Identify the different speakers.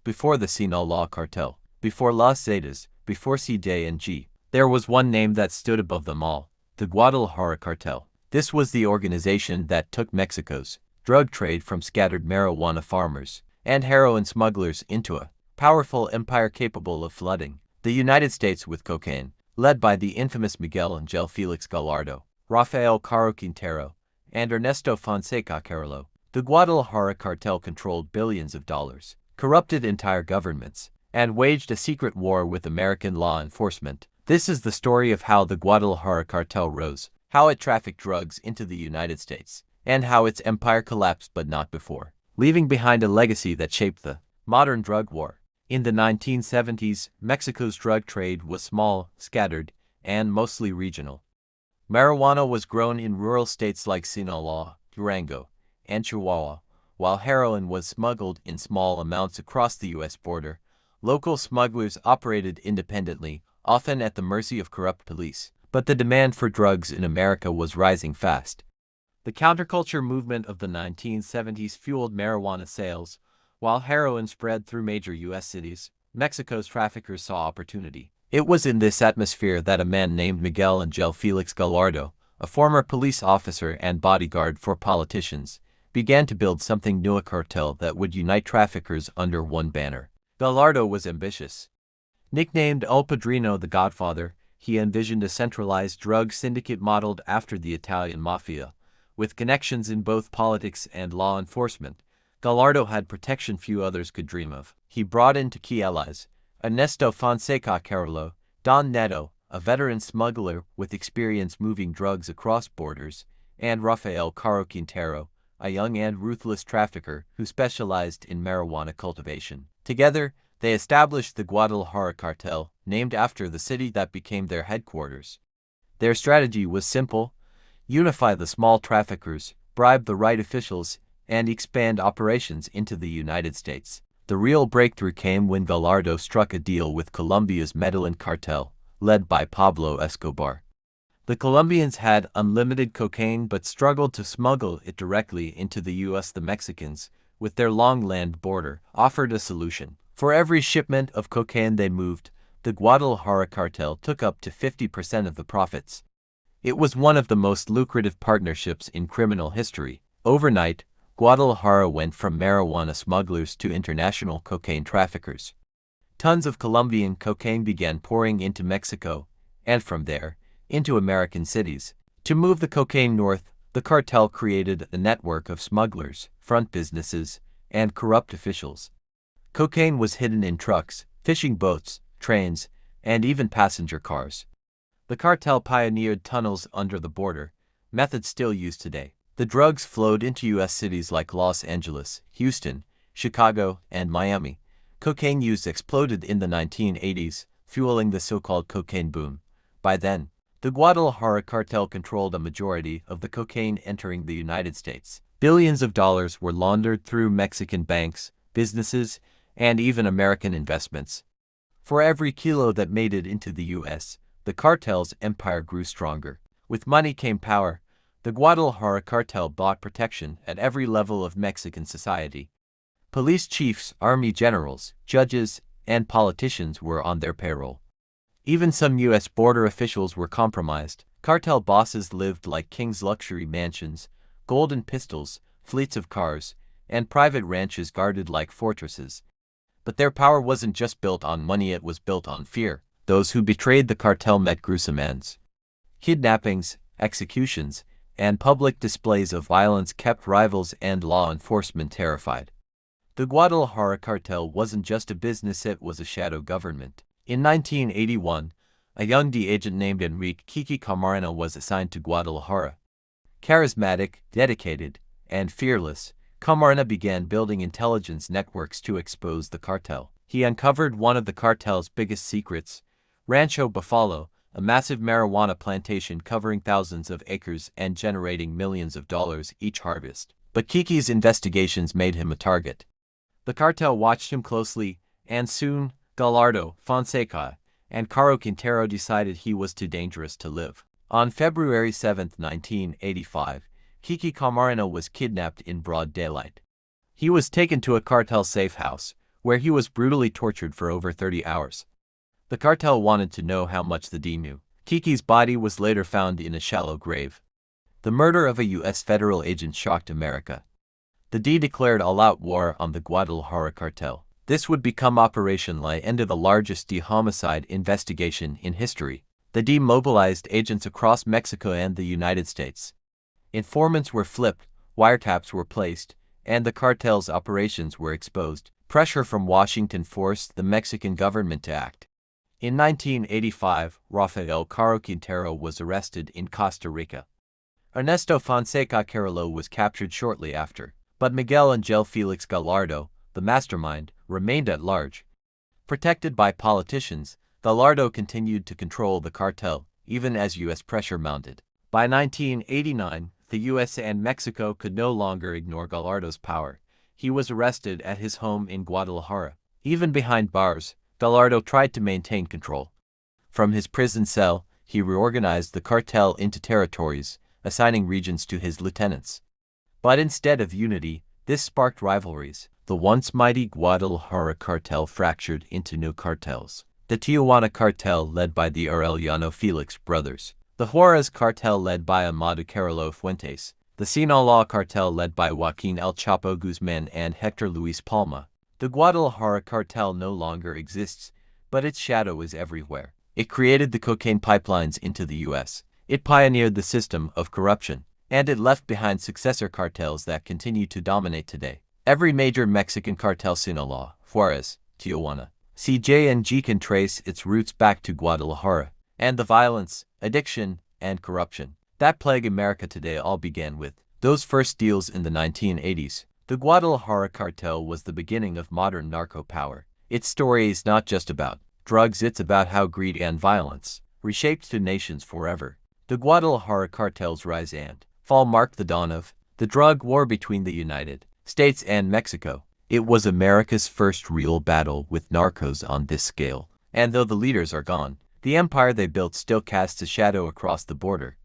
Speaker 1: before the Sinaloa Cartel, before Las Zetas, before C.J.N.G. There was one name that stood above them all, the Guadalajara Cartel. This was the organization that took Mexico's drug trade from scattered marijuana farmers and heroin smugglers into a powerful empire capable of flooding the United States with cocaine, led by the infamous Miguel Ángel Félix Gallardo, Rafael Caro Quintero, and Ernesto Fonseca Carrillo. The Guadalajara Cartel controlled billions of dollars, corrupted entire governments, and waged a secret war with American law enforcement. This is the story of how the Guadalajara Cartel rose, how it trafficked drugs into the United States, and how its empire collapsed but not before, leaving behind a legacy that shaped the modern drug war. In the 1970s, Mexico's drug trade was small, scattered, and mostly regional. Marijuana was grown in rural states like Sinaloa, Durango, and Chihuahua, while heroin was smuggled in small amounts across the U.S. border. Local smugglers operated independently, often at the mercy of corrupt police. But the demand for drugs in America was rising fast. The counterculture movement of the 1970s fueled marijuana sales, while heroin spread through major U.S. cities. Mexico's traffickers saw opportunity. It was in this atmosphere that a man named Miguel Ángel Félix Gallardo, a former police officer and bodyguard for politicians, began to build something new, a cartel that would unite traffickers under one banner. Gallardo was ambitious. Nicknamed El Padrino, the Godfather, he envisioned a centralized drug syndicate modeled after the Italian mafia, with connections in both politics and law enforcement. Gallardo had protection few others could dream of. He brought in key allies: Ernesto Fonseca Carrillo, Don Neto, a veteran smuggler with experience moving drugs across borders, and Rafael Caro Quintero, a young and ruthless trafficker who specialized in marijuana cultivation. Together, they established the Guadalajara Cartel, named after the city that became their headquarters. Their strategy was simple: unify the small traffickers, bribe the right officials, and expand operations into the United States. The real breakthrough came when Gallardo struck a deal with Colombia's Medellin cartel, led by Pablo Escobar. The Colombians had unlimited cocaine but struggled to smuggle it directly into the U.S. The Mexicans, with their long land border, offered a solution. For every shipment of cocaine they moved, the Guadalajara Cartel took up to 50% of the profits. It was one of the most lucrative partnerships in criminal history. Overnight, Guadalajara went from marijuana smugglers to international cocaine traffickers. Tons of Colombian cocaine began pouring into Mexico, and from there, into American cities. To move the cocaine north, the cartel created a network of smugglers, front businesses, and corrupt officials. Cocaine was hidden in trucks, fishing boats, trains, and even passenger cars. The cartel pioneered tunnels under the border, methods still used today. The drugs flowed into U.S. cities like Los Angeles, Houston, Chicago, and Miami. Cocaine use exploded in the 1980s, fueling the so-called cocaine boom. By then, the Guadalajara Cartel controlled a majority of the cocaine entering the United States. Billions of dollars were laundered through Mexican banks, businesses, and even American investments. For every kilo that made it into the U.S., the cartel's empire grew stronger. With money came power. The Guadalajara Cartel bought protection at every level of Mexican society. Police chiefs, army generals, judges, and politicians were on their payroll. Even some U.S. border officials were compromised. Cartel bosses lived like kings, luxury mansions, golden pistols, fleets of cars, and private ranches guarded like fortresses. But their power wasn't just built on money, it was built on fear. Those who betrayed the cartel met gruesome ends. Kidnappings, executions, and public displays of violence kept rivals and law enforcement terrified. The Guadalajara Cartel wasn't just a business, it was a shadow government. In 1981, a young D agent named Enrique "Kiki" Camarena was assigned to Guadalajara. Charismatic, dedicated, and fearless, Camarena began building intelligence networks to expose the cartel. He uncovered one of the cartel's biggest secrets: Rancho Buffalo, a massive marijuana plantation covering thousands of acres and generating millions of dollars each harvest. But Kiki's investigations made him a target. The cartel watched him closely, and soon, Gallardo, Fonseca, and Caro Quintero decided he was too dangerous to live. On February 7, 1985, Kiki Camarena was kidnapped in broad daylight. He was taken to a cartel safe house, where he was brutally tortured for over 30 hours. The cartel wanted to know how much the D knew. Kiki's body was later found in a shallow grave. The murder of a U.S. federal agent shocked America. The D declared all-out war on the Guadalajara Cartel. This would become Operation La Enda, the largest D homicide investigation in history. The D mobilized agents across Mexico and the United States. Informants were flipped, wiretaps were placed, and the cartel's operations were exposed. Pressure from Washington forced the Mexican government to act. In 1985, Rafael Caro Quintero was arrested in Costa Rica. Ernesto Fonseca Carrillo was captured shortly after, but Miguel Ángel Félix Gallardo, the mastermind, remained at large. Protected by politicians, Gallardo continued to control the cartel, even as U.S. pressure mounted. By 1989, the U.S. and Mexico could no longer ignore Gallardo's power. He was arrested at his home in Guadalajara. Even behind bars, Gallardo tried to maintain control. From his prison cell, he reorganized the cartel into territories, assigning regions to his lieutenants. But instead of unity, this sparked rivalries. The once mighty Guadalajara Cartel fractured into new cartels. The Tijuana Cartel, led by the Arellano-Félix brothers. The Juarez Cartel, led by Amado Carrillo Fuentes. The Sinaloa Cartel, led by Joaquin El Chapo Guzmán and Hector Luis Palma. The Guadalajara Cartel no longer exists, but its shadow is everywhere. It created the cocaine pipelines into the U.S. It pioneered the system of corruption, and it left behind successor cartels that continue to dominate today. Every major Mexican cartel, Sinaloa, Juarez, Tijuana, CJ&G, can trace its roots back to Guadalajara, and the violence, addiction, and corruption that plague America today all began with those first deals in the 1980s. The Guadalajara Cartel was the beginning of modern narco power. Its story is not just about drugs, it's about how greed and violence reshaped two nations forever. The Guadalajara Cartel's rise and fall marked the dawn of the drug war between the United States and Mexico. It was America's first real battle with narcos on this scale. And though the leaders are gone, the empire they built still casts a shadow across the border.